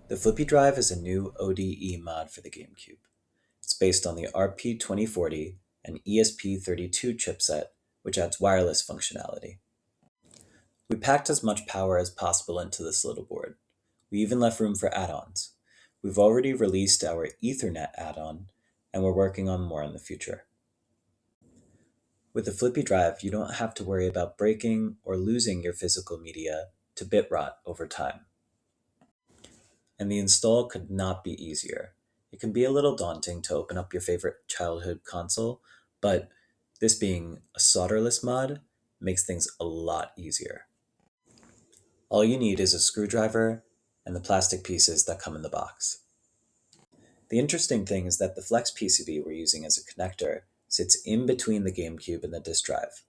The FlippyDrive is a new ODE mod for the GameCube. It's based on the RP2040 and ESP32 chipset, which adds wireless functionality. We packed as much power as possible into this little board. We even left room for add-ons. We've already released our Ethernet add-on, and we're working on more in the future. With the FlippyDrive, you don't have to worry about breaking or losing your physical media to bit rot over time. And the install could not be easier. It can be a little daunting to open up your favorite childhood console, but this being a solderless mod makes things a lot easier. All you need is a screwdriver and the plastic pieces that come in the box. The interesting thing is that the flex PCB we're using as a connector sits in between the GameCube and the disk drive,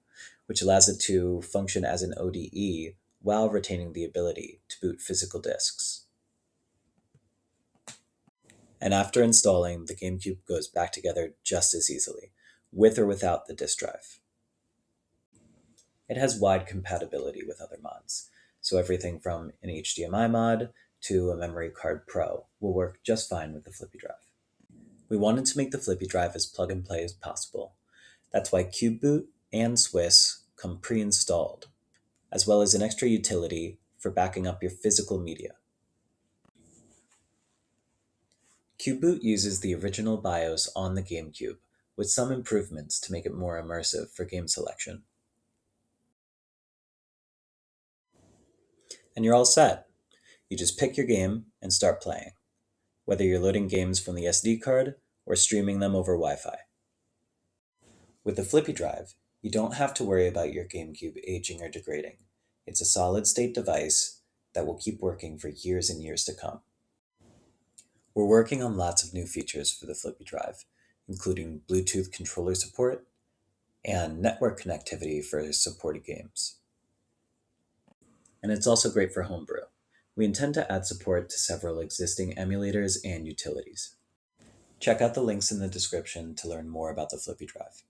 which allows it to function as an ODE while retaining the ability to boot physical disks. And after installing, the GameCube goes back together just as easily, with or without the disk drive. It has wide compatibility with other mods, so everything from an HDMI mod to a memory card Pro will work just fine with the FlippyDrive. We wanted to make the FlippyDrive as plug-and-play as possible. That's why CubeBoot and Swiss come pre-installed, as well as an extra utility for backing up your physical media. CubeBoot uses the original BIOS on the GameCube, with some improvements to make it more immersive for game selection. And you're all set. You just pick your game and start playing, whether you're loading games from the SD card or streaming them over Wi-Fi. With the FlippyDrive, you don't have to worry about your GameCube aging or degrading. It's a solid-state device that will keep working for years and years to come. We're working on lots of new features for the FlippyDrive, including Bluetooth controller support and network connectivity for supported games. And it's also great for homebrew. We intend to add support to several existing emulators and utilities. Check out the links in the description to learn more about the FlippyDrive.